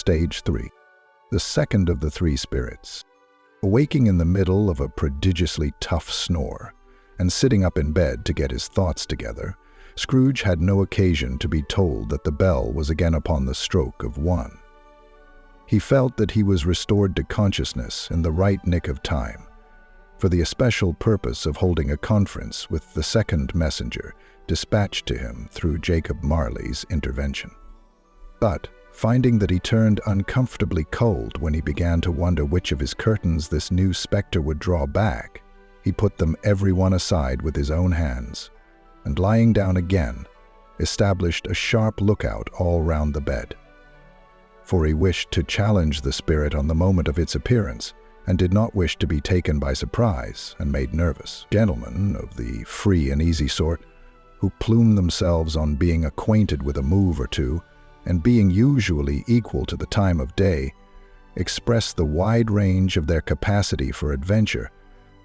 Stage 3. The second of the three spirits. Awaking in the middle of a prodigiously tough snore, and sitting up in bed to get his thoughts together, Scrooge had no occasion to be told that the bell was again upon the stroke of 1. He felt that he was restored to consciousness in the right nick of time, for the especial purpose of holding a conference with the second messenger dispatched to him through Jacob Marley's intervention. But, finding that he turned uncomfortably cold when he began to wonder which of his curtains this new spectre would draw back, he put them every one aside with his own hands, and lying down again, established a sharp lookout all round the bed. For he wished to challenge the spirit on the moment of its appearance, and did not wish to be taken by surprise and made nervous. Gentlemen of the free and easy sort, who plume themselves on being acquainted with a move or two, and being usually equal to the time of day, express the wide range of their capacity for adventure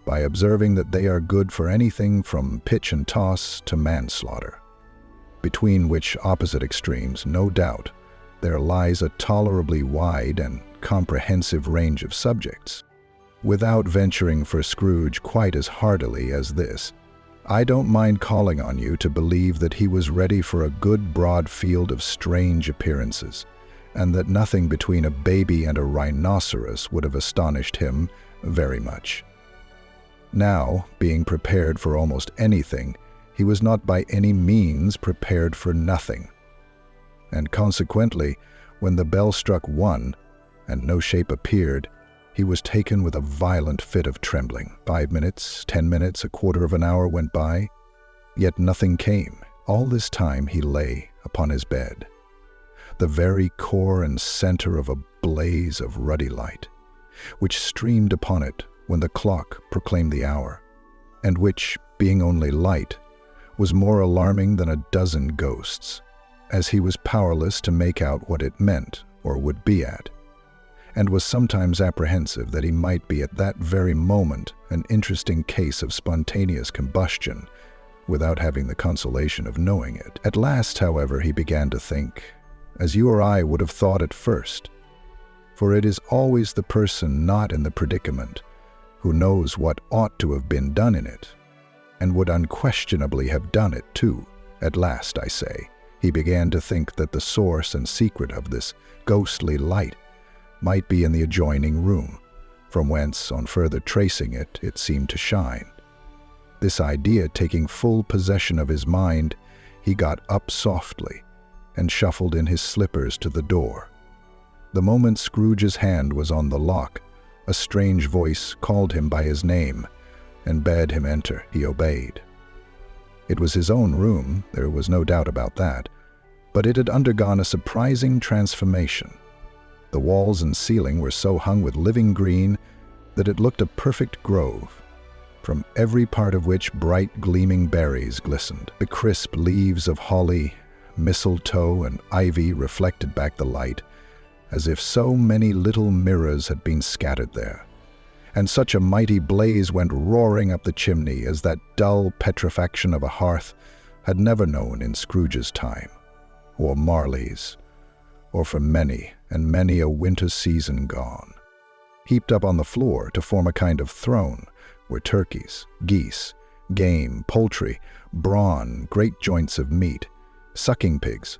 by observing that they are good for anything from pitch and toss to manslaughter, between which opposite extremes, no doubt, there lies a tolerably wide and comprehensive range of subjects. Without venturing for Scrooge quite as heartily as this, I don't mind calling on you to believe that he was ready for a good broad field of strange appearances, and that nothing between a baby and a rhinoceros would have astonished him very much. Now, being prepared for almost anything, he was not by any means prepared for nothing. And consequently, when the bell struck 1, and no shape appeared, he was taken with a violent fit of trembling. 5 minutes, 10 minutes, a quarter of an hour went by, yet nothing came. All this time he lay upon his bed, the very core and center of a blaze of ruddy light, which streamed upon it when the clock proclaimed the hour, and which, being only light, was more alarming than a dozen ghosts, as he was powerless to make out what it meant or would be at, and was sometimes apprehensive that he might be at that very moment an interesting case of spontaneous combustion, without having the consolation of knowing it. At last, however, he began to think, as you or I would have thought at first, for it is always the person not in the predicament who knows what ought to have been done in it, and would unquestionably have done it too. At last, I say, he began to think that the source and secret of this ghostly light might be in the adjoining room, from whence, on further tracing it, it seemed to shine. This idea taking full possession of his mind, he got up softly and shuffled in his slippers to the door. The moment Scrooge's hand was on the lock, a strange voice called him by his name and bade him enter. He obeyed. It was his own room, there was no doubt about that, but it had undergone a surprising transformation. The walls and ceiling were so hung with living green that it looked a perfect grove, from every part of which bright gleaming berries glistened. The crisp leaves of holly, mistletoe, and ivy reflected back the light, as if so many little mirrors had been scattered there. And such a mighty blaze went roaring up the chimney as that dull petrifaction of a hearth had never known in Scrooge's time, or Marley's, or for many and many a winter season gone. Heaped up on the floor to form a kind of throne were turkeys, geese, game, poultry, brawn, great joints of meat, sucking pigs,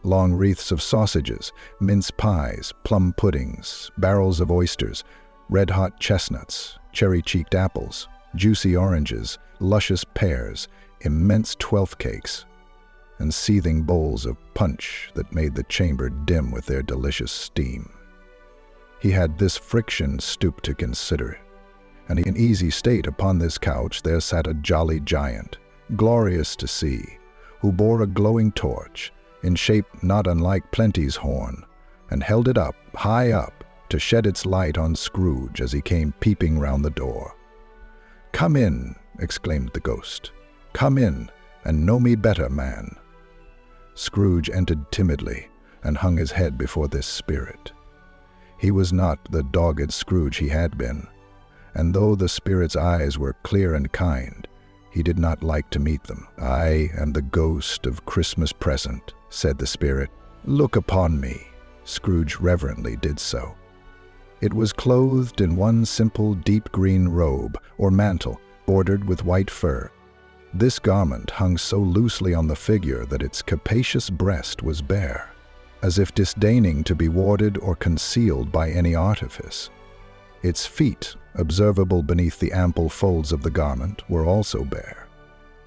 long wreaths of sausages, mince pies, plum puddings, barrels of oysters, red-hot chestnuts, cherry-cheeked apples, juicy oranges, luscious pears, immense twelfth cakes, and seething bowls of punch that made the chamber dim with their delicious steam. He had this friction stoop to consider, and in easy state upon this couch there sat a jolly giant, glorious to see, who bore a glowing torch, in shape not unlike Plenty's horn, and held it up, high up, to shed its light on Scrooge as he came peeping round the door. "Come in," exclaimed the ghost. "Come in, and know me better, man." Scrooge entered timidly, and hung his head before this spirit. He was not the dogged Scrooge he had been, and though the spirit's eyes were clear and kind, he did not like to meet them. "I am the ghost of Christmas present," said the spirit. "Look upon me, Scrooge reverently did so. It was clothed in one simple deep green robe or mantle bordered with white fur. This garment hung so loosely on the figure that its capacious breast was bare, as if disdaining to be warded or concealed by any artifice. Its feet, observable beneath the ample folds of the garment, were also bare,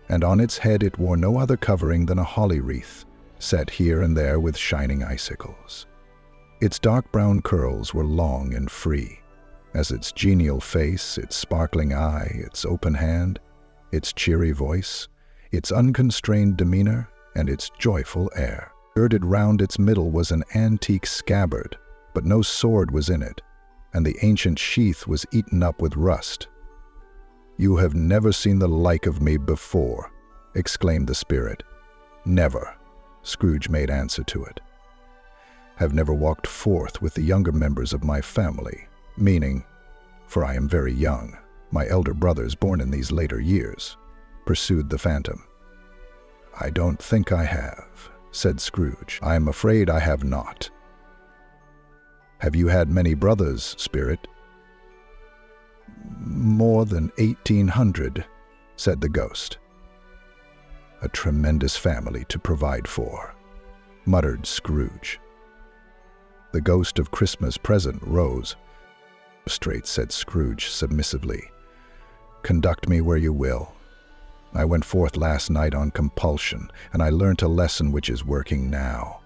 and on its head it wore no other covering than a holly wreath, set here and there with shining icicles. Its dark brown curls were long and free, as its genial face, its sparkling eye, its open hand, its cheery voice, its unconstrained demeanor, and its joyful air. Girded round its middle was an antique scabbard, but no sword was in it, and the ancient sheath was eaten up with rust. "You have never seen the like of me before," exclaimed the spirit. "Never," Scrooge made answer to it. "Have never walked forth with the younger members of my family, meaning, for I am very young, my elder brothers born in these later years," pursued the phantom. "I don't think I have," said Scrooge. "I am afraid I have not." "Have you had many brothers, spirit?" "More than 1,800, said the ghost. "A tremendous family to provide for," muttered Scrooge. The ghost of Christmas present rose. "Straight," said Scrooge submissively. "Conduct me where you will. I went forth last night on compulsion, and I learnt a lesson which is working now.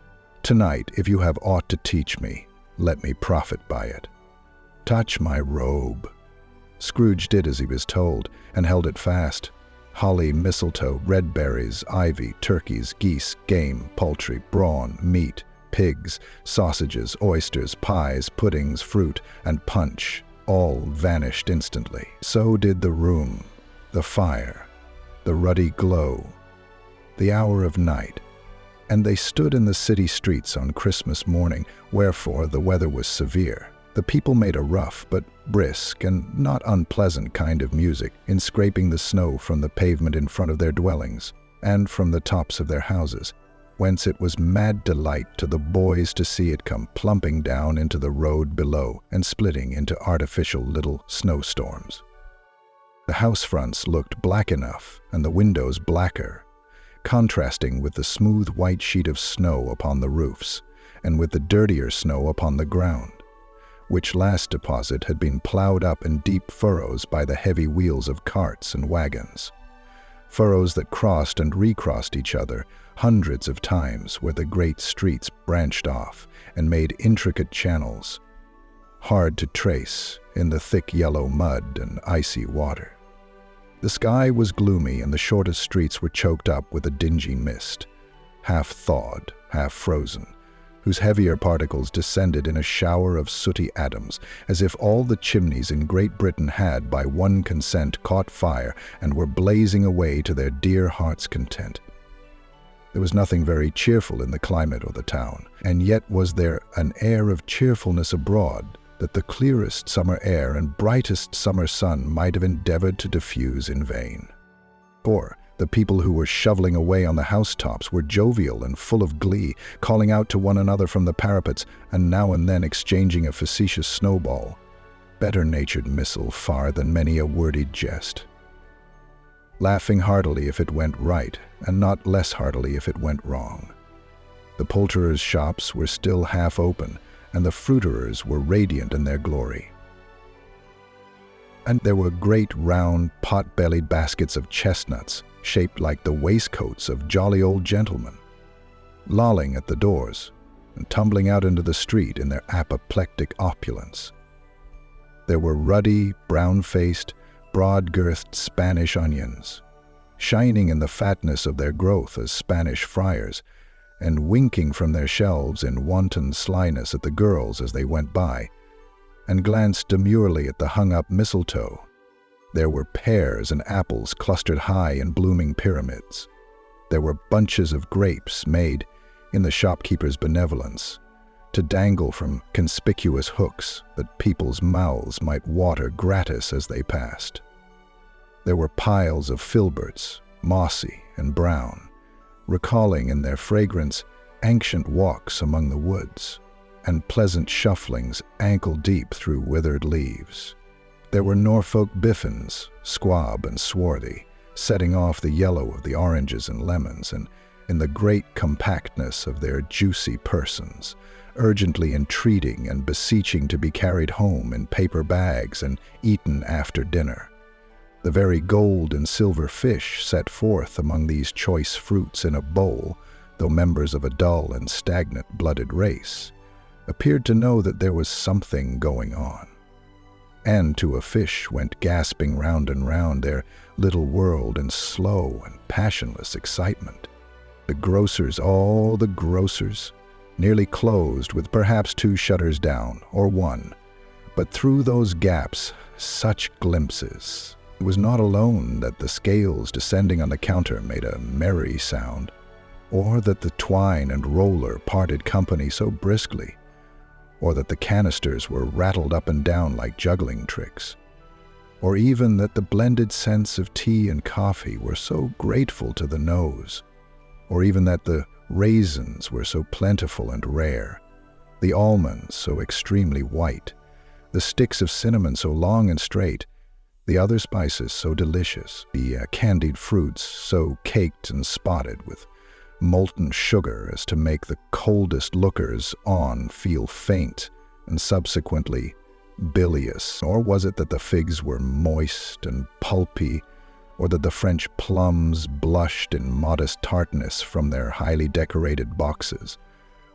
Tonight, if you have aught to teach me, let me profit by it. Touch my robe." Scrooge did as he was told, and held it fast. Holly, mistletoe, red berries, ivy, turkeys, geese, game, poultry, brawn, meat, pigs, sausages, oysters, pies, puddings, fruit, and punch all vanished instantly. So did the room, the fire, the ruddy glow, the hour of night, and they stood in the city streets on Christmas morning, wherefore the weather was severe. The people made a rough but brisk and not unpleasant kind of music in scraping the snow from the pavement in front of their dwellings and from the tops of their houses, whence it was mad delight to the boys to see it come plumping down into the road below and splitting into artificial little snowstorms. The house fronts looked black enough, and the windows blacker, contrasting with the smooth white sheet of snow upon the roofs, and with the dirtier snow upon the ground, which last deposit had been plowed up in deep furrows by the heavy wheels of carts and wagons, furrows that crossed and recrossed each other hundreds of times where the great streets branched off and made intricate channels, hard to trace in the thick yellow mud and icy water. The sky was gloomy, and the shortest streets were choked up with a dingy mist, half thawed, half frozen, whose heavier particles descended in a shower of sooty atoms, as if all the chimneys in Great Britain had, by one consent, caught fire and were blazing away to their dear heart's content. There was nothing very cheerful in the climate or the town, and yet was there an air of cheerfulness abroad that the clearest summer air and brightest summer sun might have endeavored to diffuse in vain. For the people who were shoveling away on the housetops were jovial and full of glee, calling out to one another from the parapets, and now and then exchanging a facetious snowball, better-natured missile far than many a wordy jest, laughing heartily if it went right, and not less heartily if it went wrong. The poulterers' shops were still half open, and the fruiterers were radiant in their glory. And there were great round, pot-bellied baskets of chestnuts, shaped like the waistcoats of jolly old gentlemen, lolling at the doors and tumbling out into the street in their apoplectic opulence. There were ruddy, brown-faced, broad-girthed Spanish onions, shining in the fatness of their growth as Spanish friars, and winking from their shelves in wanton slyness at the girls as they went by, and glanced demurely at the hung-up mistletoe. There were pears and apples clustered high in blooming pyramids. There were bunches of grapes made, in the shopkeeper's benevolence, to dangle from conspicuous hooks that people's mouths might water gratis as they passed. There were piles of filberts, mossy and brown, recalling in their fragrance ancient walks among the woods, and pleasant shufflings ankle-deep through withered leaves. There were Norfolk biffins, squab and swarthy, setting off the yellow of the oranges and lemons, and in the great compactness of their juicy persons, urgently entreating and beseeching to be carried home in paper bags and eaten after dinner. The very gold and silver fish set forth among these choice fruits in a bowl, though members of a dull and stagnant-blooded race, appeared to know that there was something going on. And to a fish went gasping round and round their little world in slow and passionless excitement. The grocers, all the grocers, nearly closed with perhaps 2 shutters down, or 1. But through those gaps, such glimpses. It was not alone that the scales descending on the counter made a merry sound, or that the twine and roller parted company so briskly, or that the canisters were rattled up and down like juggling tricks, or even that the blended scents of tea and coffee were so grateful to the nose, or even that the raisins were so plentiful and rare, the almonds so extremely white, the sticks of cinnamon so long and straight, the other spices so delicious, the candied fruits so caked and spotted with molten sugar as to make the coldest lookers-on feel faint and subsequently bilious. Or was it that the figs were moist and pulpy, or that the French plums blushed in modest tartness from their highly decorated boxes,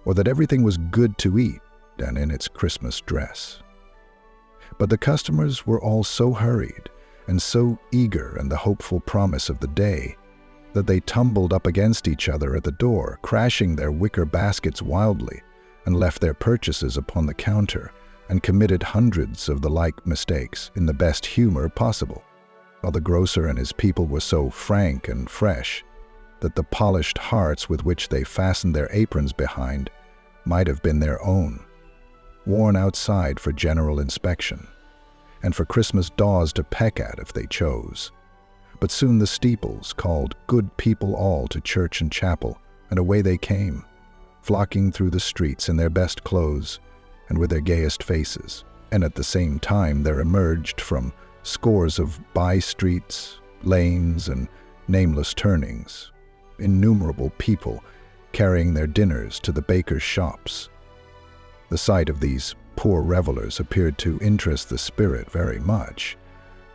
or that everything was good to eat and in its Christmas dress? But the customers were all so hurried and so eager in the hopeful promise of the day that they tumbled up against each other at the door, crashing their wicker baskets wildly, and left their purchases upon the counter, and committed hundreds of the like mistakes in the best humor possible, while the grocer and his people were so frank and fresh that the polished hearts with which they fastened their aprons behind might have been their own, worn outside for general inspection, and for Christmas daws to peck at if they chose. But soon the steeples called good people all to church and chapel, and away they came, flocking through the streets in their best clothes and with their gayest faces. And at the same time there emerged from scores of by-streets, lanes, and nameless turnings innumerable people carrying their dinners to the bakers' shops. The sight of these poor revelers appeared to interest the spirit very much,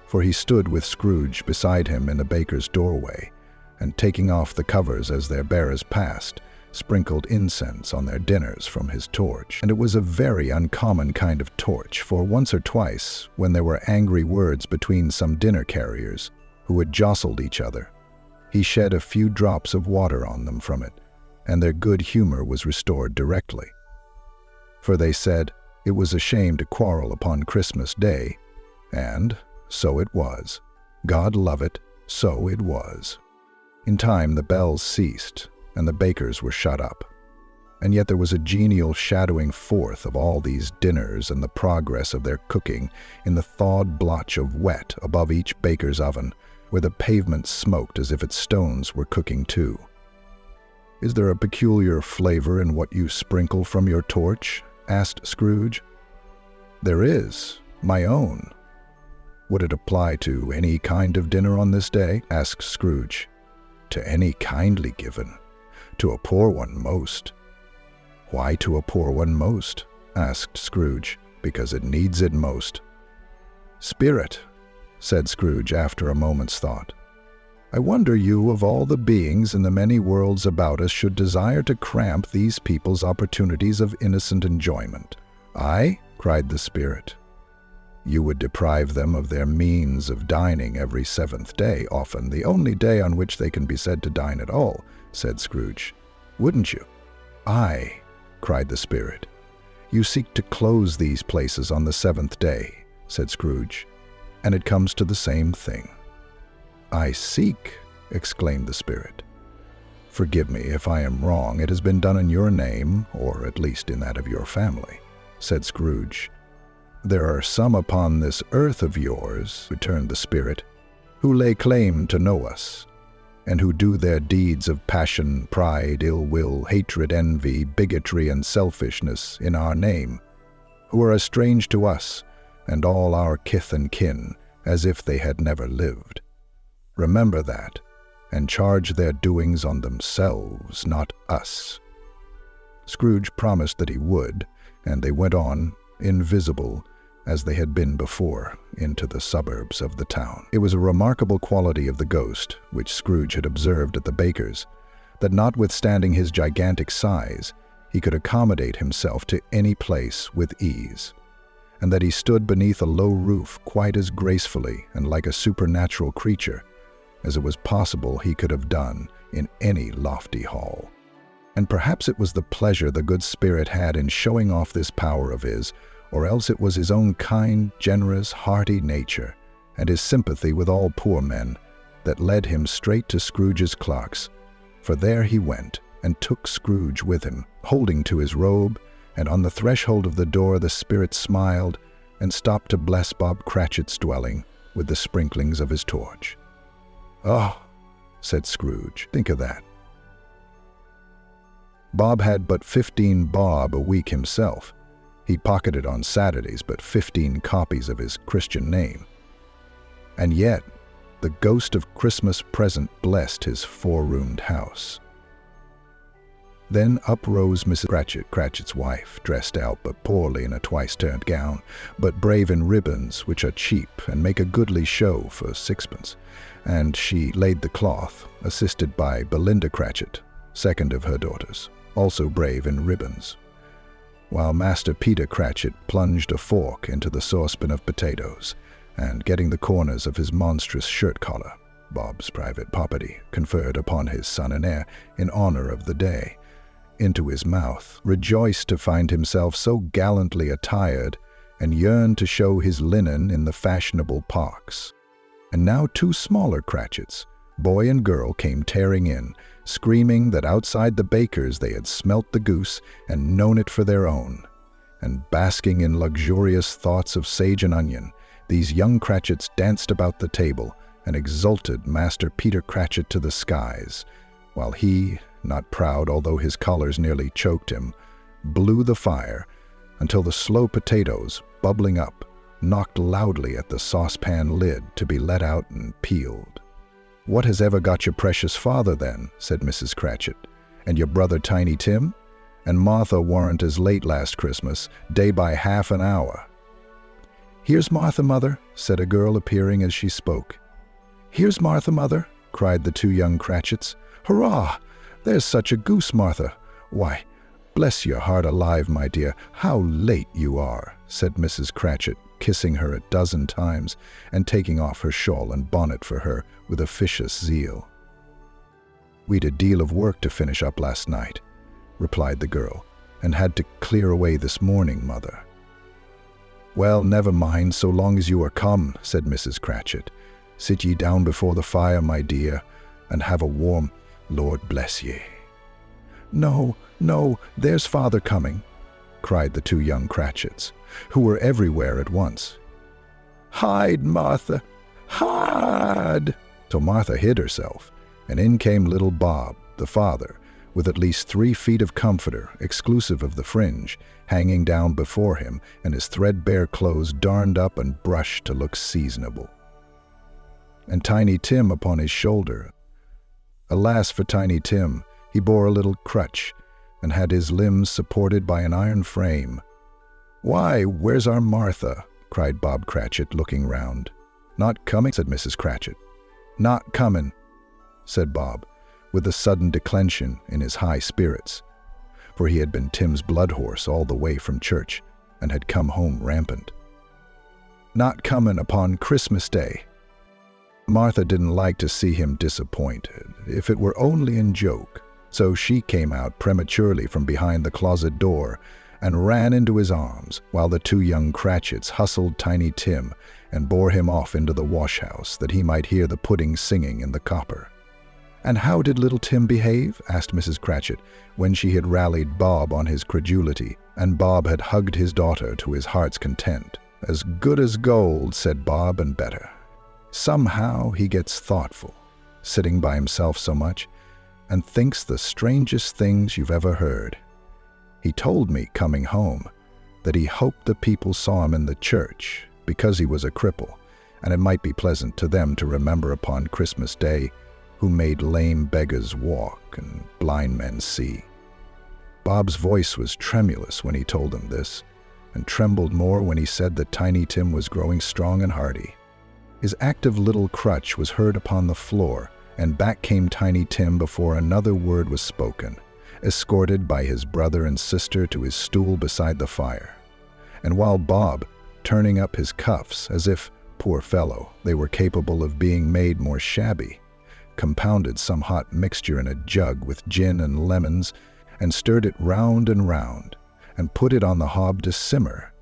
for he stood with Scrooge beside him in the baker's doorway, and taking off the covers as their bearers passed, sprinkled incense on their dinners from his torch. And it was a very uncommon kind of torch, for once or twice, when there were angry words between some dinner carriers who had jostled each other, he shed a few drops of water on them from it, and their good humor was restored directly. For they said it was a shame to quarrel upon Christmas Day, and so it was. God love it, so it was. In time the bells ceased, and the bakers were shut up. And yet there was a genial shadowing forth of all these dinners and the progress of their cooking in the thawed blotch of wet above each baker's oven, where the pavement smoked as if its stones were cooking too. "Is there a peculiar flavor in what you sprinkle from your torch?" asked Scrooge. "There is, my own." "Would it apply to any kind of dinner on this day?" asked Scrooge. "To any kindly given. To a poor one most." "Why to a poor one most?" asked Scrooge. "Because it needs it most." "Spirit," said Scrooge after a moment's thought, "I wonder you, of all the beings in the many worlds about us, should desire to cramp these people's opportunities of innocent enjoyment." "I?" cried the spirit. "You would deprive them of their means of dining every 7th day, often the only day on which they can be said to dine at all," said Scrooge. "Wouldn't you?" "Aye," cried the spirit. "You seek to close these places on the 7th day," said Scrooge, "and it comes to the same thing." "I seek!" exclaimed the spirit. "Forgive me if I am wrong. It has been done in your name, or at least in that of your family," said Scrooge. "There are some upon this earth of yours," returned the spirit, "who lay claim to know us. and who do their deeds of passion, pride, ill will, hatred, envy, bigotry, and selfishness in our name, who are as strange to us and all our kith and kin as if they had never lived. Remember that, and charge their doings on themselves, not us." Scrooge promised that he would, and they went on, invisible, as they had been before, into the suburbs of the town. It was a remarkable quality of the ghost, which Scrooge had observed at the baker's, that notwithstanding his gigantic size, he could accommodate himself to any place with ease, and that he stood beneath a low roof quite as gracefully and like a supernatural creature as it was possible he could have done in any lofty hall. And perhaps it was the pleasure the good spirit had in showing off this power of his, or else it was his own kind, generous, hearty nature, and his sympathy with all poor men, that led him straight to Scrooge's clerk's, for there he went, and took Scrooge with him, holding to his robe, and on the threshold of the door the spirit smiled, and stopped to bless Bob Cratchit's dwelling with the sprinklings of his torch. "Oh," said Scrooge, "think of that." Bob had but 15 bob a week himself. He pocketed on Saturdays but 15 copies of his Christian name. And yet, the ghost of Christmas present blessed his 4-roomed house. Then up rose Mrs. Cratchit, Cratchit's wife, dressed out but poorly in a twice-turned gown, but brave in ribbons, which are cheap and make a goodly show for 6pence, and she laid the cloth, assisted by Belinda Cratchit, second of her daughters, also brave in ribbons, while Master Peter Cratchit plunged a fork into the saucepan of potatoes, and getting the corners of his monstrous shirt-collar, Bob's private property, conferred upon his son and heir in honor of the day, into his mouth, rejoiced to find himself so gallantly attired, and yearned to show his linen in the fashionable parks. And now 2 smaller Cratchits, boy and girl, came tearing in, screaming that outside the baker's they had smelt the goose and known it for their own. And basking in luxurious thoughts of sage and onion, these young Cratchits danced about the table and exalted Master Peter Cratchit to the skies, while he, not proud although his collars nearly choked him, blew the fire until the slow potatoes, bubbling up, knocked loudly at the saucepan lid to be let out and peeled. "What has ever got your precious father, then?" said Mrs. Cratchit. "And your brother Tiny Tim? And Martha warn't as late last Christmas, day by half an hour." "Here's Martha, mother," said a girl appearing as she spoke. "Here's Martha, mother," cried the 2 young Cratchits. "Hurrah! There's such a goose, Martha. Why, bless your heart alive, my dear, how late you are," said Mrs. Cratchit, kissing her 12 times and taking off her shawl and bonnet for her with officious zeal. "We'd a deal of work to finish up last night," replied the girl, "and had to clear away this morning, mother." "Well, never mind, so long as you are come," said Mrs. Cratchit. "Sit ye down before the fire, my dear, and have a warm, Lord bless ye." "No, no, there's father coming," cried the 2 young Cratchits, who were everywhere at once. "Hide, Martha, hide!" So Martha hid herself, and in came little Bob, the father, with at least 3 feet of comforter, exclusive of the fringe, hanging down before him, and his threadbare clothes darned up and brushed to look seasonable. And Tiny Tim upon his shoulder. Alas for Tiny Tim, he bore a little crutch, and had his limbs supported by an iron frame. "Why, where's our Martha?" cried Bob Cratchit, looking round. "Not coming," said Mrs. Cratchit. "Not comin'," said Bob, with a sudden declension in his high spirits, for he had been Tim's blood horse all the way from church, and had come home rampant. "Not comin' upon Christmas Day." Martha didn't like to see him disappointed, if it were only in joke, so she came out prematurely from behind the closet door and ran into his arms, while the 2 young Cratchits hustled Tiny Tim and bore him off into the wash-house that he might hear the pudding singing in the copper. "And how did little Tim behave?" asked Mrs. Cratchit, when she had rallied Bob on his credulity, and Bob had hugged his daughter to his heart's content. "As good as gold," said Bob, "and better. Somehow he gets thoughtful. sitting by himself so much, and thinks the strangest things you've ever heard. He told me, coming home, that he hoped the people saw him in the church because he was a cripple, and it might be pleasant to them to remember upon Christmas Day who made lame beggars walk and blind men see. Bob's voice was tremulous when he told them this, and trembled more when he said that Tiny Tim was growing strong and hearty. His active little crutch was heard upon the floor, and back came Tiny Tim before another word was spoken, escorted by his brother and sister to his stool beside the fire. And while Bob, turning up his cuffs as if, poor fellow, they were capable of being made more shabby, compounded some hot mixture in a jug with gin and lemons, and stirred it round and round, and put it on the hob to simmer,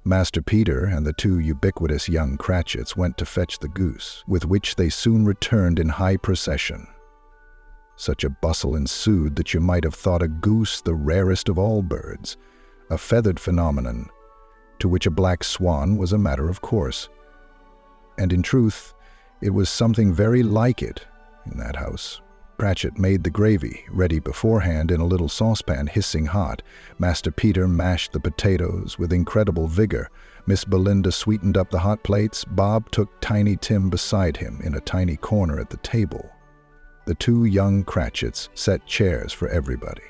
Master Peter and the two ubiquitous young Cratchits went to fetch the goose, with which they soon returned in high procession. Such a bustle ensued that you might have thought a goose the rarest of all birds, a feathered phenomenon, to which a black swan was a matter of course. And in truth, it was something very like it in that house. Cratchit made the gravy, ready beforehand in a little saucepan hissing hot. Master Peter mashed the potatoes with incredible vigor. Miss Belinda sweetened up the hot plates. Bob took Tiny Tim beside him in a tiny corner at the table. The two young Cratchits set chairs for everybody,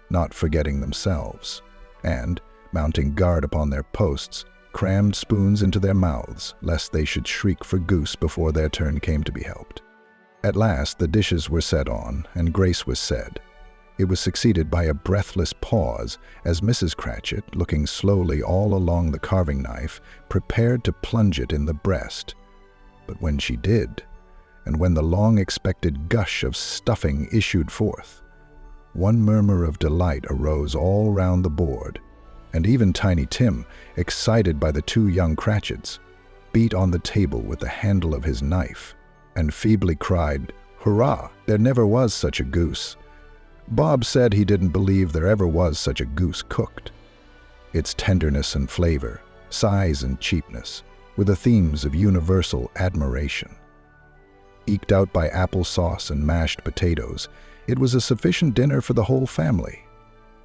not forgetting themselves, and, mounting guard upon their posts, crammed spoons into their mouths, lest they should shriek for goose before their turn came to be helped. At last the dishes were set on, and grace was said. It was succeeded by a breathless pause as Mrs. Cratchit, looking slowly all along the carving knife, prepared to plunge it in the breast. But when she did, and when the long-expected gush of stuffing issued forth, one murmur of delight arose all round the board, and even Tiny Tim, excited by the two young Cratchits, beat on the table with the handle of his knife, and feebly cried, "Hurrah! There never was such a goose." Bob said he didn't believe there ever was such a goose cooked. Its tenderness and flavor, size and cheapness, were the themes of universal admiration. Eked out by applesauce and mashed potatoes, it was a sufficient dinner for the whole family.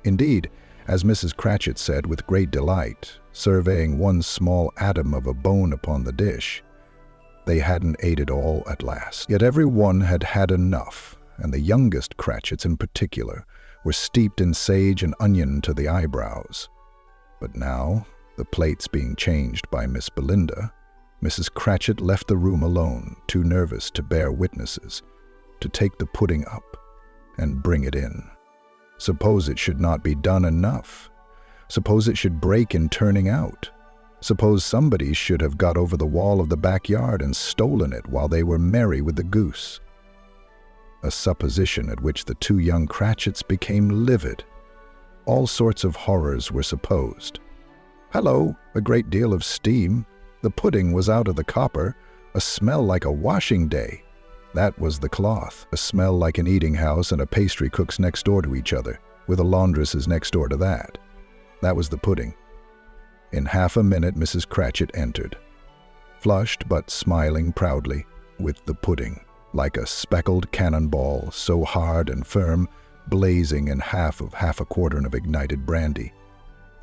Indeed, as Mrs. Cratchit said with great delight, surveying one small atom of a bone upon the dish, they hadn't ate it all at last. Yet every one had had enough, and the youngest Cratchits in particular were steeped in sage and onion to the eyebrows. But now, the plates being changed by Miss Belinda, Mrs. Cratchit left the room alone, too nervous to bear witnesses, to take the pudding up and bring it in. Suppose it should not be done enough? Suppose it should break in turning out? Suppose somebody should have got over the wall of the backyard and stolen it while they were merry with the goose? A supposition at which the two young Cratchits became livid. All sorts of horrors were supposed. Hello, a great deal of steam. The pudding was out of the copper. A smell like a washing day. That was the cloth. A smell like an eating house and a pastry cook's next door to each other, with a laundress's next door to that. That was the pudding. In half a minute Mrs. Cratchit entered, flushed but smiling proudly, with the pudding, like a speckled cannonball, so hard and firm, blazing in half a quartern of ignited brandy,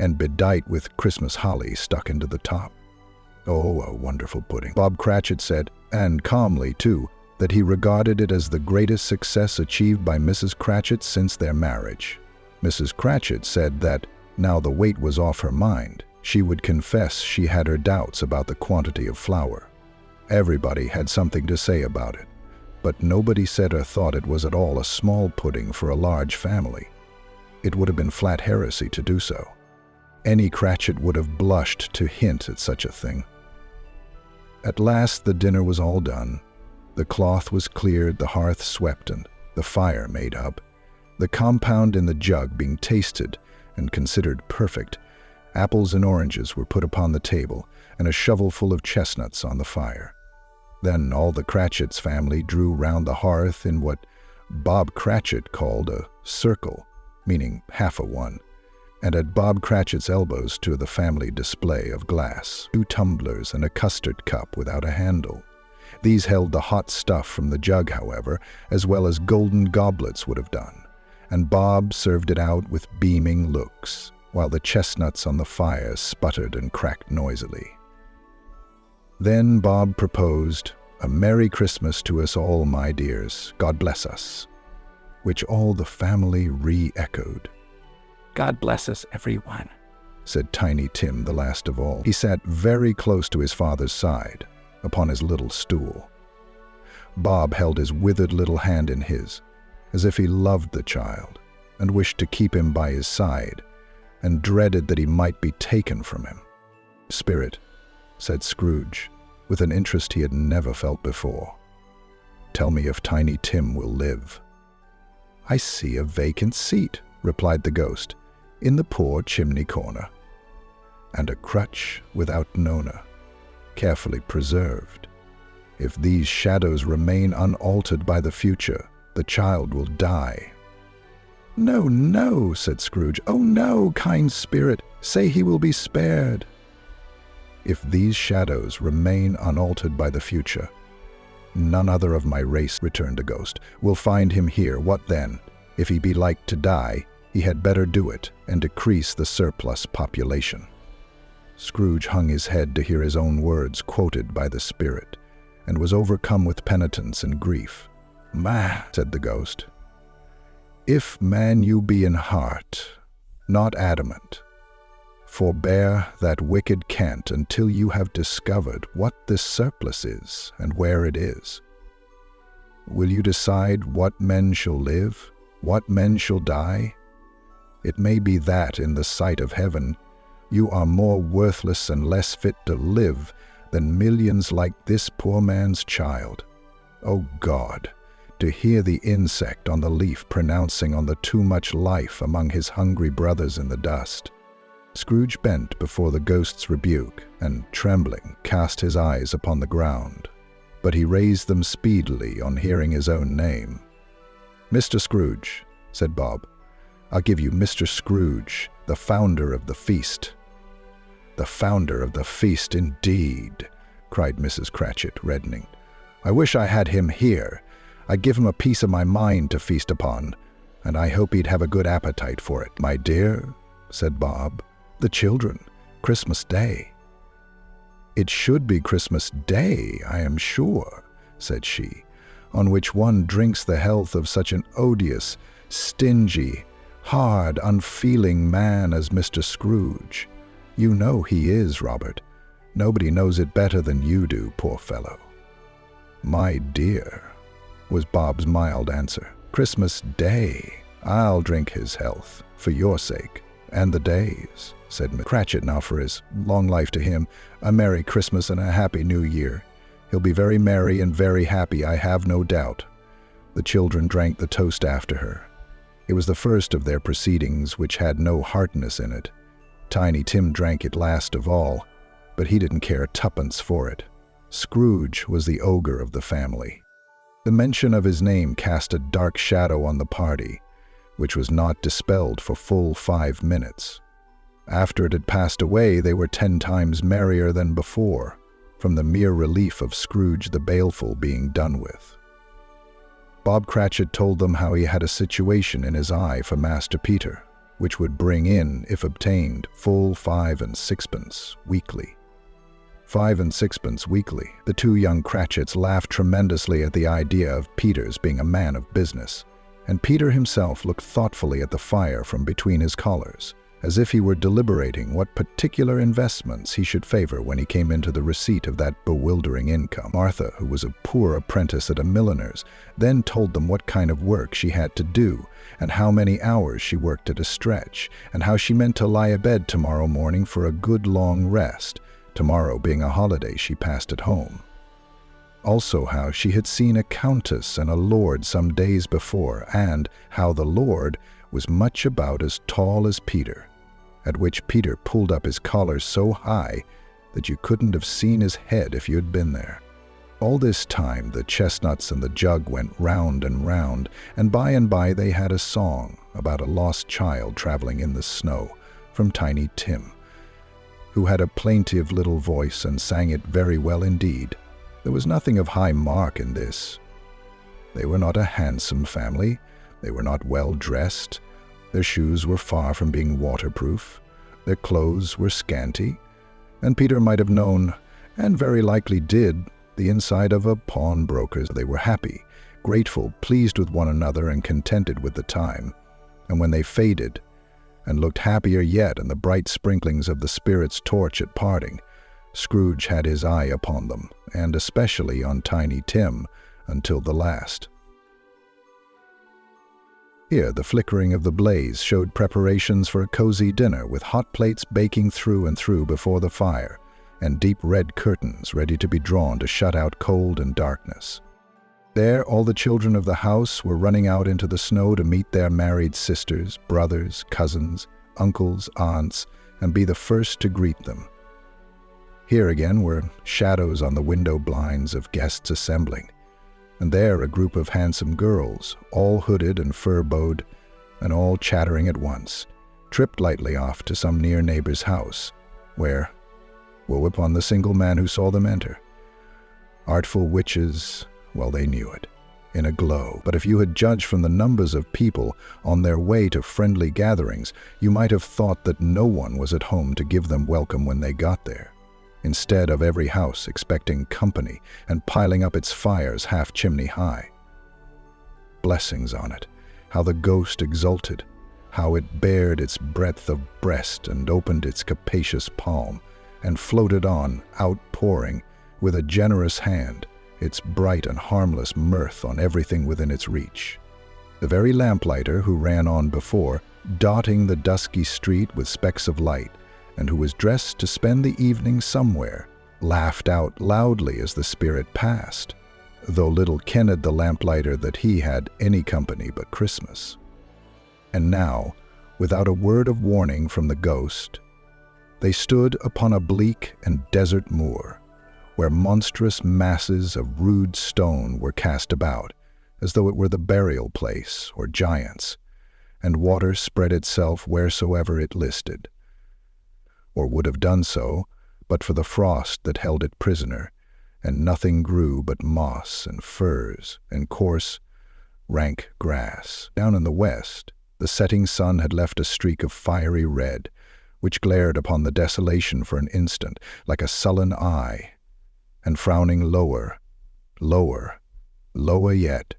and bedight with Christmas holly stuck into the top. Oh, a wonderful pudding. Bob Cratchit said, and calmly too, that he regarded it as the greatest success achieved by Mrs. Cratchit since their marriage. Mrs. Cratchit said that, now the weight was off her mind, she would confess she had her doubts about the quantity of flour. Everybody had something to say about it, but nobody said or thought it was at all a small pudding for a large family. It would have been flat heresy to do so. Any Cratchit would have blushed to hint at such a thing. At last the dinner was all done. The cloth was cleared, the hearth swept, and the fire made up. The compound in the jug being tasted and considered perfect, apples and oranges were put upon the table, and a shovelful of chestnuts on the fire. Then all the Cratchits family drew round the hearth in what Bob Cratchit called a circle, meaning half a one, and at Bob Cratchit's elbows stood the family display of glass, 2 tumblers and a custard cup without a handle. These held the hot stuff from the jug, however, as well as golden goblets would have done, and Bob served it out with beaming looks, while the chestnuts on the fire sputtered and cracked noisily. Then Bob proposed, "A Merry Christmas to us all, my dears, God bless us," which all the family re-echoed. "God bless us, everyone," said Tiny Tim, the last of all. He sat very close to his father's side, upon his little stool. Bob held his withered little hand in his, as if he loved the child, and wished to keep him by his side, and dreaded that he might be taken from him. "Spirit," said Scrooge, with an interest he had never felt before, "tell me if Tiny Tim will live." "I see a vacant seat," replied the ghost, "in the poor chimney corner, and a crutch without Nona, carefully preserved. If these shadows remain unaltered by the future, the child will die." "No, no," said Scrooge. "Oh no, kind spirit, say he will be spared." "If these shadows remain unaltered by the future, none other of my race," returned the ghost, "will find him here. What then? If he be like to die, he had better do it and decrease the surplus population." Scrooge hung his head to hear his own words quoted by the spirit, and was overcome with penitence and grief. "Ma," said the ghost, "if man you be in heart, not adamant, forbear that wicked cant until you have discovered what this surplus is and where it is. Will you decide what men shall live, what men shall die? It may be that, in the sight of heaven, you are more worthless and less fit to live than millions like this poor man's child. O God, to hear the insect on the leaf pronouncing on the too much life among his hungry brothers in the dust." Scrooge bent before the ghost's rebuke, and, trembling, cast his eyes upon the ground. But he raised them speedily on hearing his own name. "Mr. Scrooge," said Bob, "I'll give you Mr. Scrooge, the founder of the feast." "The founder of the feast, indeed," cried Mrs. Cratchit, reddening. "I wish I had him here. I'd give him a piece of my mind to feast upon, and I hope he'd have a good appetite for it." "My dear," said Bob, "the children, Christmas Day." "It should be Christmas Day, I am sure," said she, "on which one drinks the health of such an odious, stingy, hard, unfeeling man as Mr. Scrooge. You know he is, Robert. Nobody knows it better than you do, poor fellow." "My dear," was Bob's mild answer, "Christmas Day. I'll drink his health, for your sake, and the day's," said Miss Cratchit. "Now for his long life to him, a Merry Christmas and a Happy New Year. He'll be very merry and very happy, I have no doubt." The children drank the toast after her. It was the first of their proceedings which had no heartiness in it. Tiny Tim drank it last of all, but he didn't care tuppence for it. Scrooge was the ogre of the family. The mention of his name cast a dark shadow on the party, which was not dispelled for full 5 minutes. After it had passed away, they were 10 times merrier than before, from the mere relief of Scrooge the Baleful being done with. Bob Cratchit told them how he had a situation in his eye for Master Peter, which would bring in, if obtained, full 5 and 6pence weekly. 5 and 6pence weekly. The two young Cratchits laughed tremendously at the idea of Peter's being a man of business, and Peter himself looked thoughtfully at the fire from between his collars, as if he were deliberating what particular investments he should favor when he came into the receipt of that bewildering income. Martha, who was a poor apprentice at a milliner's, then told them what kind of work she had to do, and how many hours she worked at a stretch, and how she meant to lie abed tomorrow morning for a good long rest, tomorrow being a holiday she passed at home. Also how she had seen a countess and a lord some days before, and how the lord was much about as tall as Peter, at which Peter pulled up his collar so high that you couldn't have seen his head if you'd been there. All this time the chestnuts and the jug went round, and by they had a song about a lost child traveling in the snow from Tiny Tim, who had a plaintive little voice and sang it very well indeed. There was nothing of high mark in this. They were not a handsome family. They were not well dressed. Their shoes were far from being waterproof. Their clothes were scanty. And Peter might have known, and very likely did, the inside of a pawnbroker's. They were happy, grateful, pleased with one another, and contented with the time. And when they faded, and looked happier yet in the bright sprinklings of the spirit's torch at parting, Scrooge had his eye upon them, and especially on Tiny Tim, until the last. Here the flickering of the blaze showed preparations for a cozy dinner, with hot plates baking through and through before the fire, and deep red curtains ready to be drawn to shut out cold and darkness. There all the children of the house were running out into the snow to meet their married sisters, brothers, cousins, uncles, aunts, and be the first to greet them. Here again were shadows on the window blinds of guests assembling, and there a group of handsome girls, all hooded and fur-bowed, and all chattering at once, tripped lightly off to some near neighbor's house, where, woe upon the single man who saw them enter. Artful witches, well they knew it, in a glow. But if you had judged from the numbers of people on their way to friendly gatherings, you might have thought that no one was at home to give them welcome when they got there. Instead of every house expecting company and piling up its fires half chimney high. Blessings on it, how the ghost exulted, how it bared its breadth of breast and opened its capacious palm, and floated on, outpouring, with a generous hand, its bright and harmless mirth on everything within its reach. The very lamplighter who ran on before, dotting the dusky street with specks of light, and who was dressed to spend the evening somewhere, laughed out loudly as the spirit passed, though little kenned the lamplighter that he had any company but Christmas. And now, without a word of warning from the ghost, they stood upon a bleak and desert moor, where monstrous masses of rude stone were cast about, as though it were the burial place or giants, and water spread itself wheresoever it listed, or would have done so, but for the frost that held it prisoner, and nothing grew but moss and furze and coarse, rank grass. Down in the west, the setting sun had left a streak of fiery red, which glared upon the desolation for an instant like a sullen eye, and frowning lower, lower, lower yet,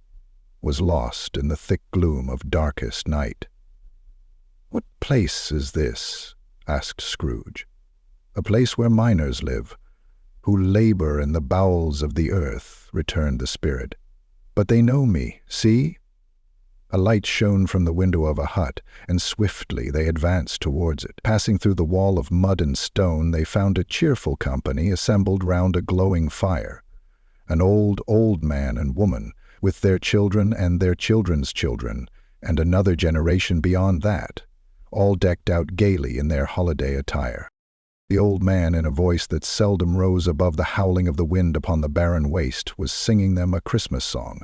was lost in the thick gloom of darkest night. "What place is this?" asked Scrooge. "A place where miners live, who labor in the bowels of the earth," returned the spirit. "But they know me, see?" A light shone from the window of a hut, and swiftly they advanced towards it. Passing through the wall of mud and stone, they found a cheerful company assembled round a glowing fire. An old man and woman, with their children and their children's children, and another generation beyond that, all decked out gaily in their holiday attire. The old man, in a voice that seldom rose above the howling of the wind upon the barren waste, was singing them a Christmas song.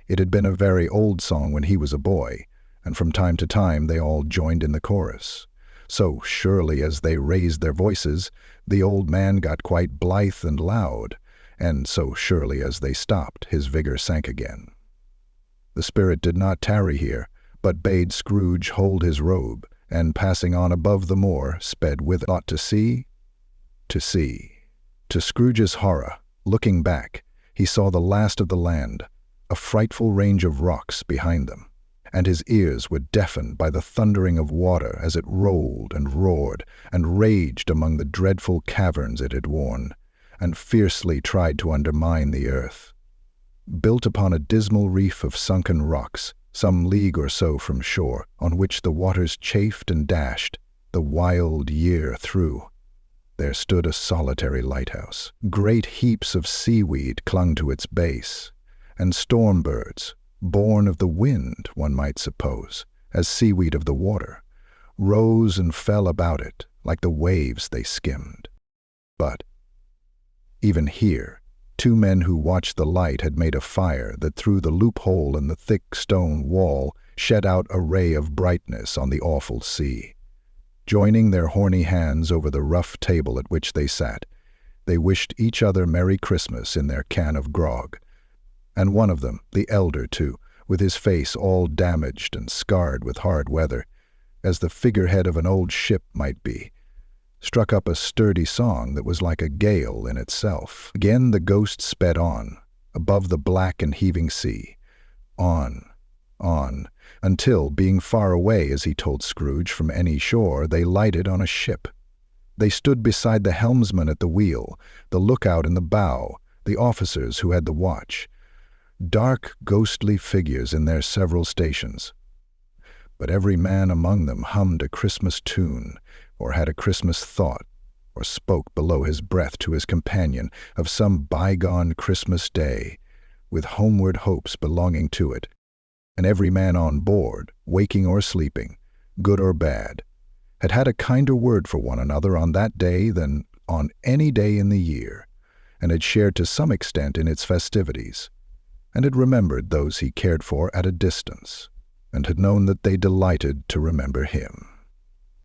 It had been a very old song when he was a boy, and from time to time they all joined in the chorus. So surely as they raised their voices, the old man got quite blithe and loud, and so surely as they stopped, his vigor sank again. The spirit did not tarry here, but bade Scrooge hold his robe, and passing on above the moor, sped with it. Not to see, to see. To Scrooge's horror, looking back, he saw the last of the land, a frightful range of rocks behind them, and his ears were deafened by the thundering of water as it rolled and roared and raged among the dreadful caverns it had worn, and fiercely tried to undermine the earth. Built upon a dismal reef of sunken rocks, some league or so from shore, on which the waters chafed and dashed the wild year through, there stood a solitary lighthouse. Great heaps of seaweed clung to its base, and storm birds, born of the wind, one might suppose, as seaweed of the water, rose and fell about it like the waves they skimmed. But even here, two men who watched the light had made a fire that through the loophole in the thick stone wall shed out a ray of brightness on the awful sea. Joining their horny hands over the rough table at which they sat, They wished each other Merry Christmas in their can of grog. And one of them, the elder too, with his face all damaged and scarred with hard weather, as the figurehead of an old ship might be, struck up a sturdy song that was like a gale in itself. Again the ghost sped on, above the black and heaving sea, on, until, being far away, as he told Scrooge, from any shore, they lighted on a ship. They stood beside the helmsman at the wheel, the lookout in the bow, the officers who had the watch, dark, ghostly figures in their several stations. But every man among them hummed a Christmas tune, or had a Christmas thought, or spoke below his breath to his companion of some bygone Christmas day, with homeward hopes belonging to it. And every man on board, waking or sleeping, good or bad, had had a kinder word for one another on that day than on any day in the year, and had shared to some extent in its festivities, and had remembered those he cared for at a distance, and had known that they delighted to remember him.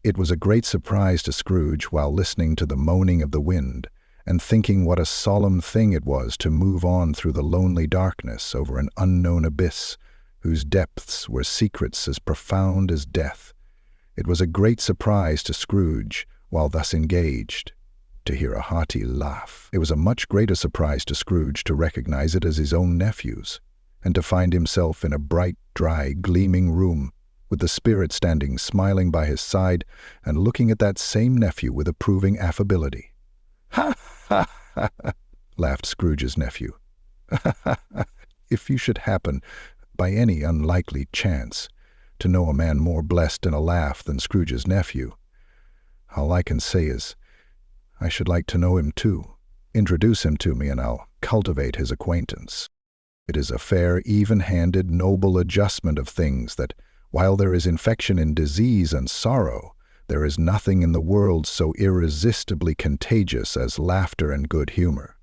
It was a great surprise to Scrooge, while listening to the moaning of the wind, and thinking what a solemn thing it was to move on through the lonely darkness over an unknown abyss, whose depths were secrets as profound as death. It was a great surprise to Scrooge, while thus engaged, to hear a hearty laugh. It was a much greater surprise to Scrooge to recognize it as his own nephew's, and to find himself in a bright, dry, gleaming room, with the spirit standing smiling by his side and looking at that same nephew with approving affability. "Ha, ha, ha!" laughed Scrooge's nephew. "Ha, ha, ha! If you should happen, by any unlikely chance, to know a man more blessed in a laugh than Scrooge's nephew, all I can say is, I should like to know him too. Introduce him to me, and I'll cultivate his acquaintance. It is a fair, even-handed, noble adjustment of things that, while there is infection in disease and sorrow, there is nothing in the world so irresistibly contagious as laughter and good humor."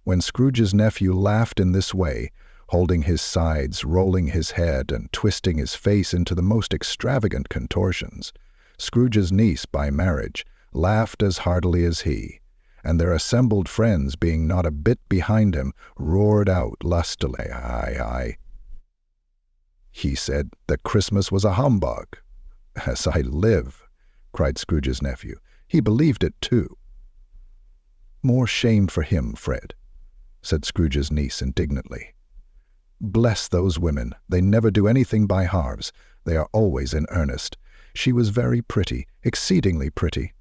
When Scrooge's nephew laughed in this way, holding his sides, rolling his head, and twisting his face into the most extravagant contortions, Scrooge's niece by marriage laughed as heartily as he, and their assembled friends, being not a bit behind him, roared out lustily, "Aye, aye." He said that Christmas was a humbug. "As I live," cried Scrooge's nephew, "he believed it too." "More shame for him, Fred," said Scrooge's niece indignantly. "Bless those women, they never do anything by halves. They are always in earnest. She was very pretty, exceedingly pretty,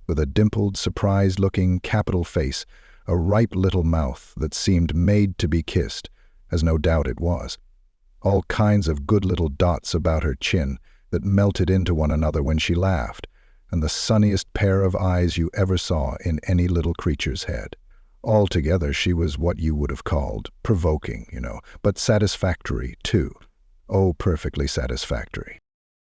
with a dimpled, surprised-looking, capital face, a ripe little mouth that seemed made to be kissed, as no doubt it was, all kinds of good little dots about her chin that melted into one another when she laughed, and the sunniest pair of eyes you ever saw in any little creature's head. Altogether she was what you would have called provoking, but satisfactory, too. Oh, perfectly satisfactory."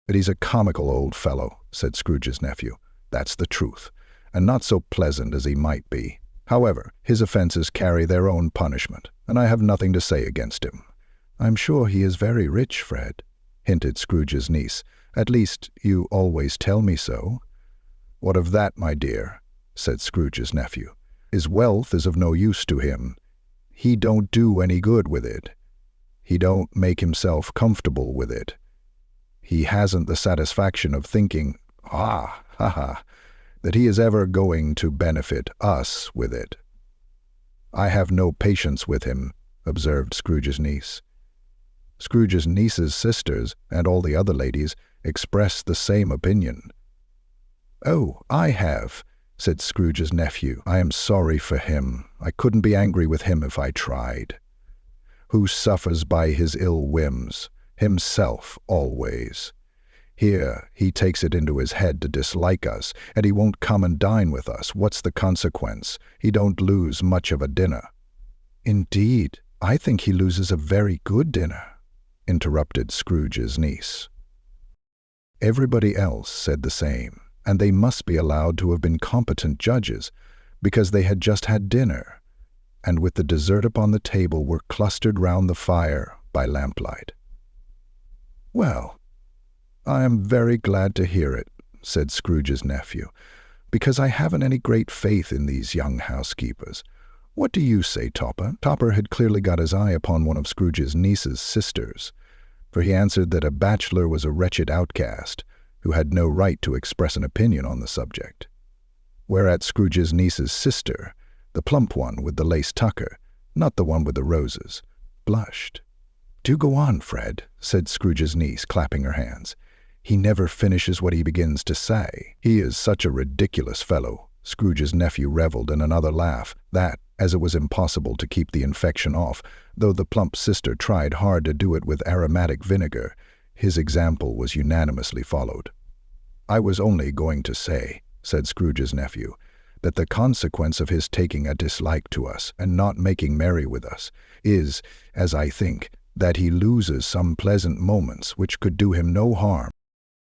"But he's a comical old fellow," said Scrooge's nephew. "That's the truth, and not so pleasant as he might be. However, his offenses carry their own punishment, and I have nothing to say against him." "I'm sure he is very rich, Fred," hinted Scrooge's niece. "At least, you always tell me so." "What of that, my dear?" said Scrooge's nephew. "His wealth is of no use to him. He don't do any good with it. He don't make himself comfortable with it. He hasn't the satisfaction of thinking, that he is ever going to benefit us with it." "I have no patience with him," observed Scrooge's niece. Scrooge's niece's sisters, and all the other ladies, expressed the same opinion. "Oh, I have," said Scrooge's nephew. "I am sorry for him. I couldn't be angry with him if I tried. Who suffers by his ill whims? Himself, always. Here, he takes it into his head to dislike us, and he won't come and dine with us. What's the consequence? He don't lose much of a dinner." "Indeed, I think he loses a very good dinner," interrupted Scrooge's niece. Everybody else said the same, and they must be allowed to have been competent judges, because they had just had dinner, and with the dessert upon the table were clustered round the fire by lamplight. "Well, I am very glad to hear it," said Scrooge's nephew. because I haven't any great faith in these young housekeepers. What do you say, Topper?" Topper had clearly got his eye upon one of Scrooge's niece's sisters, for he answered that a bachelor was a wretched outcast who had no right to express an opinion on the subject. Whereat Scrooge's niece's sister, the plump one with the lace tucker, not the one with the roses, blushed. "Do go on, Fred," said Scrooge's niece, clapping her hands. "He never finishes what he begins to say. He is such a ridiculous fellow." Scrooge's nephew revelled in another laugh that, as it was impossible to keep the infection off, though the plump sister tried hard to do it with aromatic vinegar, his example was unanimously followed. "I was only going to say," said Scrooge's nephew, "that the consequence of his taking a dislike to us and not making merry with us is, as I think, that he loses some pleasant moments which could do him no harm.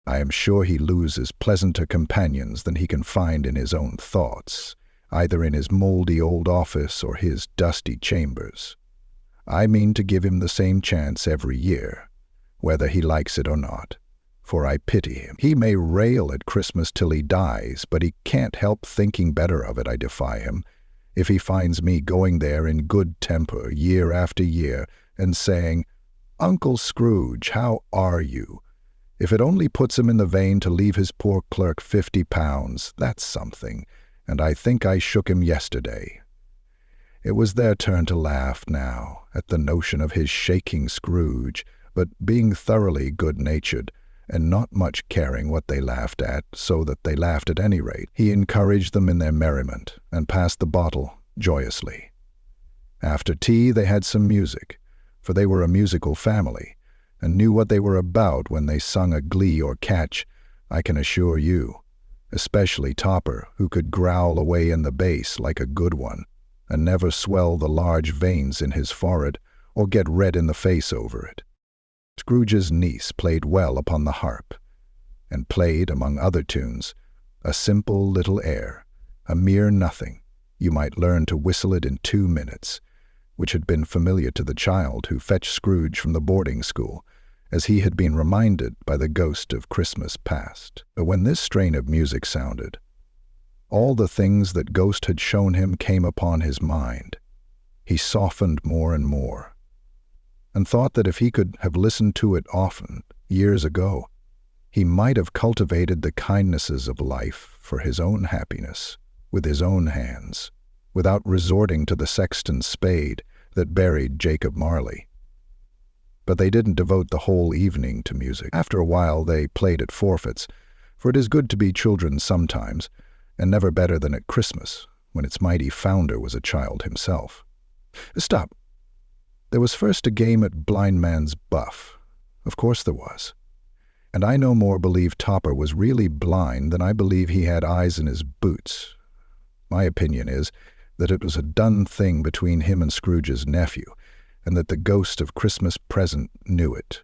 I am sure he loses pleasanter companions than he can find in his own thoughts, either in his mouldy old office or his dusty chambers. I mean to give him the same chance every year, whether he likes it or not, for I pity him. He may rail at Christmas till he dies, but he can't help thinking better of it, I defy him, if he finds me going there in good temper year after year and saying, 'Uncle Scrooge, how are you?' If it only puts him in the vein to leave his poor clerk £50, that's something, and I think I shook him yesterday." It was their turn to laugh now at the notion of his shaking Scrooge, but being thoroughly good-natured, and not much caring what they laughed at, so that they laughed at any rate, he encouraged them in their merriment, and passed the bottle joyously. After tea they had some music, for they were a musical family, and knew what they were about when they sung a glee or catch, I can assure you, especially Topper, who could growl away in the bass like a good one, and never swell the large veins in his forehead, or get red in the face over it. Scrooge's niece played well upon the harp, and played, among other tunes, a simple little air, a mere nothing. You might learn to whistle it in 2 minutes, which had been familiar to the child who fetched Scrooge from the boarding school, as he had been reminded by the ghost of Christmas past. But when this strain of music sounded, all the things that ghost had shown him came upon his mind. He softened more and more, and thought that if he could have listened to it often, years ago, he might have cultivated the kindnesses of life for his own happiness, with his own hands, without resorting to the sexton's spade that buried Jacob Marley. But they didn't devote the whole evening to music. After a while they played at forfeits, for it is good to be children sometimes, and never better than at Christmas, when its mighty founder was a child himself. Stop! There was first a game at blind man's buff. Of course there was. And I no more believe Topper was really blind than I believe he had eyes in his boots. My opinion is that it was a done thing between him and Scrooge's nephew, and that the ghost of Christmas present knew it.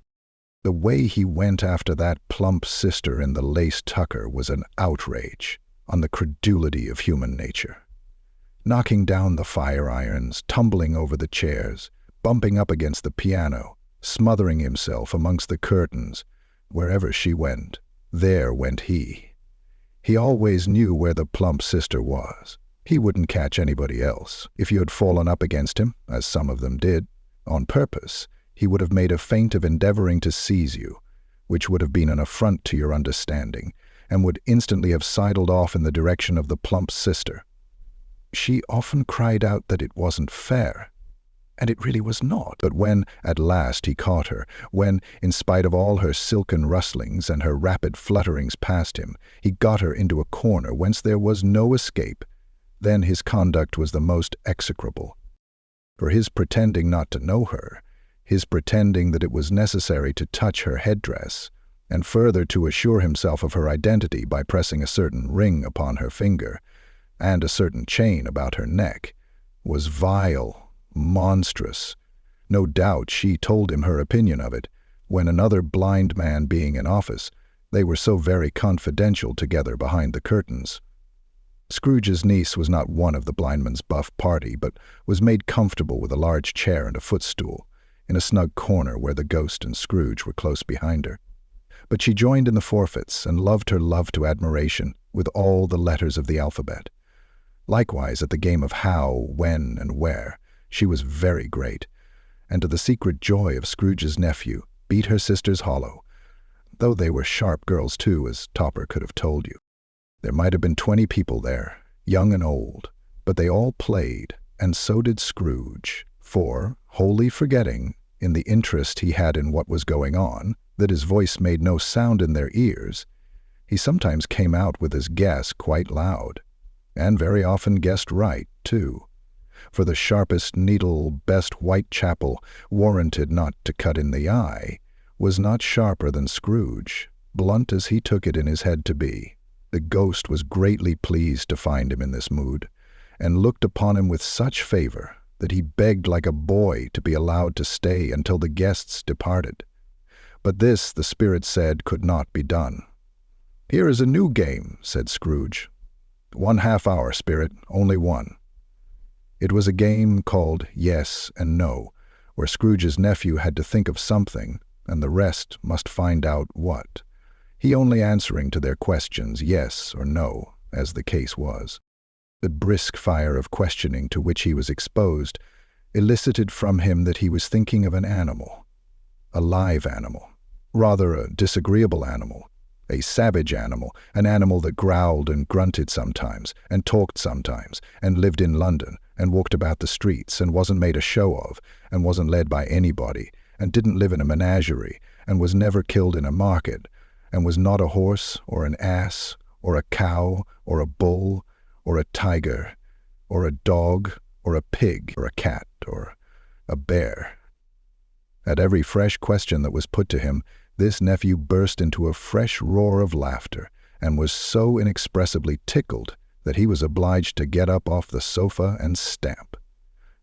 The way he went after that plump sister in the lace tucker was an outrage on the credulity of human nature. Knocking down the fire irons, tumbling over the chairs, bumping up against the piano, smothering himself amongst the curtains, wherever she went, there went he. He always knew where the plump sister was. He wouldn't catch anybody else. If you had fallen up against him, as some of them did, on purpose, he would have made a feint of endeavoring to seize you, which would have been an affront to your understanding, and would instantly have sidled off in the direction of the plump sister. She often cried out that it wasn't fair, and it really was not. But when, at last, he caught her, when, in spite of all her silken rustlings and her rapid flutterings past him, he got her into a corner whence there was no escape, then his conduct was the most execrable. For his pretending not to know her, his pretending that it was necessary to touch her headdress, and further to assure himself of her identity by pressing a certain ring upon her finger, and a certain chain about her neck, was vile, monstrous. No doubt she told him her opinion of it, when another blind man being in office, they were so very confidential together behind the curtains. Scrooge's niece was not one of the blindman's buff party, but was made comfortable with a large chair and a footstool, in a snug corner where the ghost and Scrooge were close behind her. But she joined in the forfeits, and loved her love to admiration, with all the letters of the alphabet. Likewise, at the game of how, when, and where, she was very great, and to the secret joy of Scrooge's nephew, beat her sisters hollow, though they were sharp girls too, as Topper could have told you. There might have been 20 people there, young and old, but they all played, and so did Scrooge, for, wholly forgetting, in the interest he had in what was going on, that his voice made no sound in their ears, he sometimes came out with his guess quite loud, and very often guessed right, too. For the sharpest needle, best Whitechapel, warranted not to cut in the eye, was not sharper than Scrooge, blunt as he took it in his head to be. The ghost was greatly pleased to find him in this mood, and looked upon him with such favor that he begged like a boy to be allowed to stay until the guests departed. But this, the spirit said, could not be done. "Here is a new game," said Scrooge. "1/2 hour, spirit, only one." It was a game called Yes and No, where Scrooge's nephew had to think of something, and the rest must find out what, he only answering to their questions yes or no, as the case was. The brisk fire of questioning to which he was exposed elicited from him that he was thinking of an animal, a live animal, rather a disagreeable animal, a savage animal, an animal that growled and grunted sometimes, and talked sometimes, and lived in London, and walked about the streets, and wasn't made a show of, and wasn't led by anybody, and didn't live in a menagerie, and was never killed in a market, and was not a horse, or an ass, or a cow, or a bull, or a tiger, or a dog, or a pig, or a cat, or a bear. At every fresh question that was put to him, this nephew burst into a fresh roar of laughter, and was so inexpressibly tickled that he was obliged to get up off the sofa and stamp.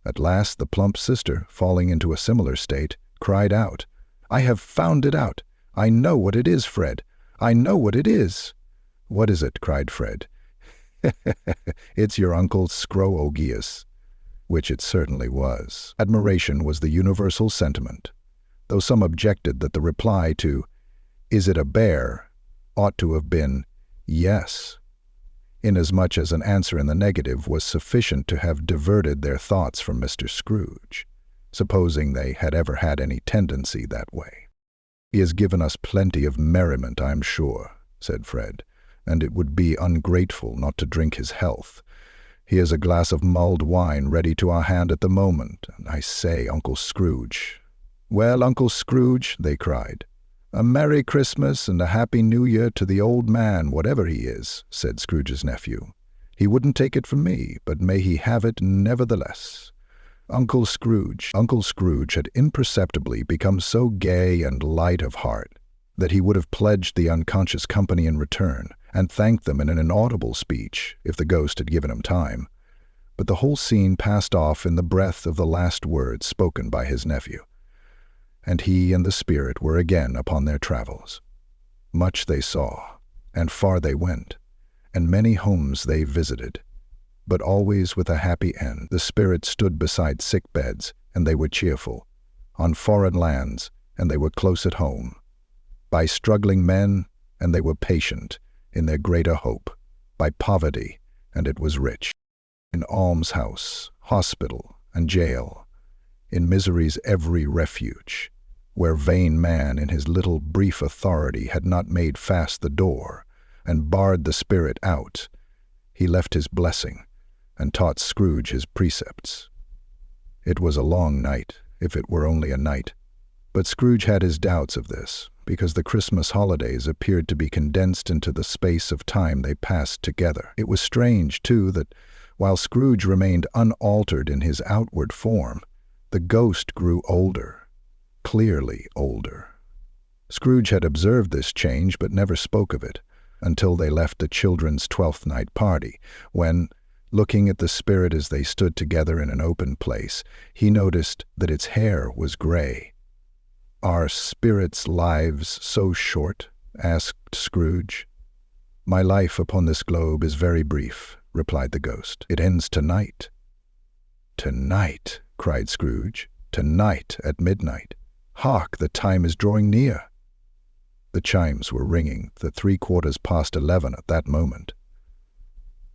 At last the plump sister, falling into a similar state, cried out, "I have found it out! I know what it is, Fred! I know what it is!" "What is it?" cried Fred. "It's your Uncle Scroogeus," which it certainly was. Admiration was the universal sentiment, though some objected that the reply to, "Is it a bear?" ought to have been, "Yes," inasmuch as an answer in the negative was sufficient to have diverted their thoughts from Mr. Scrooge, supposing they had ever had any tendency that way. "He has given us plenty of merriment, I am sure," said Fred, "and it would be ungrateful not to drink his health. Here's a glass of mulled wine ready to our hand at the moment, and I say, Uncle Scrooge—" "Well, Uncle Scrooge," they cried, "a Merry Christmas and a Happy New Year to the old man, whatever he is," said Scrooge's nephew. "He wouldn't take it from me, but may he have it nevertheless." Uncle Scrooge had imperceptibly become so gay and light of heart that he would have pledged the unconscious company in return, and thanked them in an inaudible speech, if the ghost had given him time. But the whole scene passed off in the breath of the last words spoken by his nephew, and he and the spirit were again upon their travels. Much they saw, and far they went, and many homes they visited, but always with a happy end. The spirit stood beside sick beds, and they were cheerful, on foreign lands, and they were close at home, by struggling men, and they were patient in their greater hope, by poverty, and it was rich, in almshouse, hospital, and jail, in misery's every refuge, where vain man in his little brief authority had not made fast the door, and barred the spirit out, he left his blessing, and taught Scrooge his precepts. It was a long night, if it were only a night, but Scrooge had his doubts of this, because the Christmas holidays appeared to be condensed into the space of time they passed together. It was strange, too, that while Scrooge remained unaltered in his outward form, the ghost grew older, clearly older. Scrooge had observed this change, but never spoke of it, until they left the children's 12th night party, when, looking at the spirit as they stood together in an open place, he noticed that its hair was gray. "Are spirits' lives so short?" asked Scrooge. "My life upon this globe is very brief," replied the ghost. "It ends tonight." "Tonight!" cried Scrooge. "Tonight at midnight! Hark, the time is drawing near." The chimes were ringing, the 11:15 at that moment.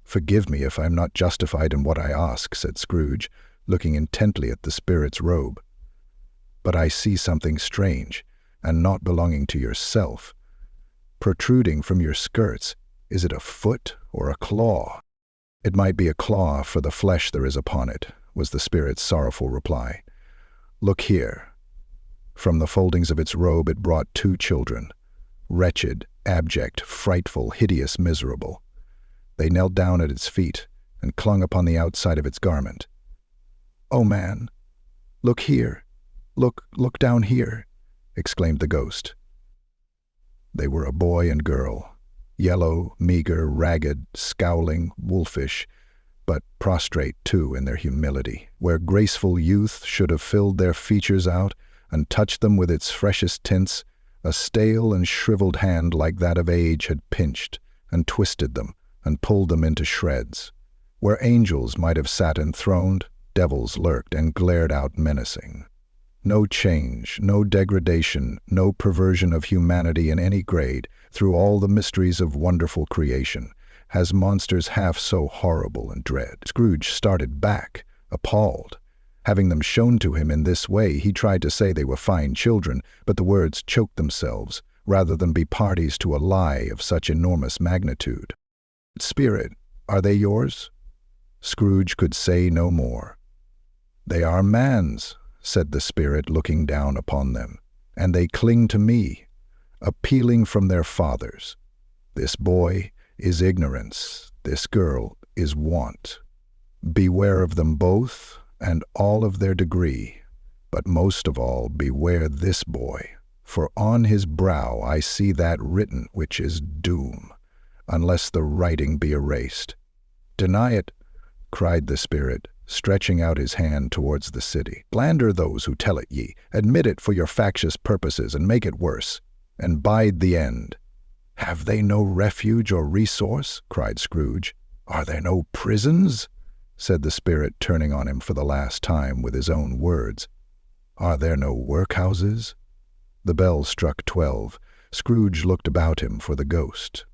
"Forgive me if I am not justified in what I ask," said Scrooge, looking intently at the spirit's robe. "But I see something strange, and not belonging to yourself. Protruding from your skirts, is it a foot or a claw?" "It might be a claw for the flesh there is upon it," was the spirit's sorrowful reply. "Look here." From the foldings of its robe it brought 2 children, wretched, abject, frightful, hideous, miserable. They knelt down at its feet and clung upon the outside of its garment. "Oh, man, look here, look down here," exclaimed the ghost. They were a boy and girl, yellow, meager, ragged, scowling, wolfish, but prostrate too in their humility. Where graceful youth should have filled their features out and touched them with its freshest tints, a stale and shriveled hand like that of age had pinched and twisted them and pulled them into shreds. Where angels might have sat enthroned, devils lurked and glared out menacing. No change, no degradation, no perversion of humanity in any grade, through all the mysteries of wonderful creation, has monsters half so horrible and dread. Scrooge started back, appalled. Having them shown to him in this way, he tried to say they were fine children, but the words choked themselves, rather than be parties to a lie of such enormous magnitude. "Spirit, are they yours?" Scrooge could say no more. "They are man's," said the spirit, looking down upon them, "and they cling to me, appealing from their fathers. This boy is ignorance, this girl is want. Beware of them both, and all of their degree, but most of all beware this boy, for on his brow I see that written which is doom, unless the writing be erased. Deny it," cried the spirit, stretching out his hand towards the city. "Slander those who tell it ye, admit it for your factious purposes, and make it worse, and bide the end." "Have they no refuge or resource?" cried Scrooge. "Are there no prisons?" said the spirit, turning on him for the last time with his own words. "Are there no workhouses?" The bell struck 12. Scrooge looked about him for the ghost,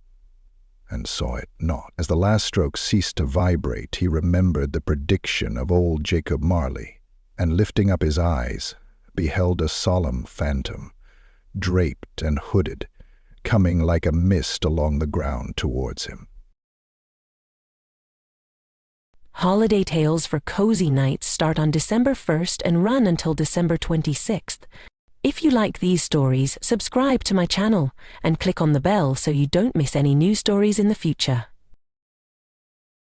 and saw it not. As the last stroke ceased to vibrate, he remembered the prediction of old Jacob Marley, and lifting up his eyes, beheld a solemn phantom, draped and hooded, coming like a mist along the ground towards him. Holiday Tales for Cozy Nights start on December 1st and run until December 26th. If you like these stories, subscribe to my channel and click on the bell so you don't miss any new stories in the future.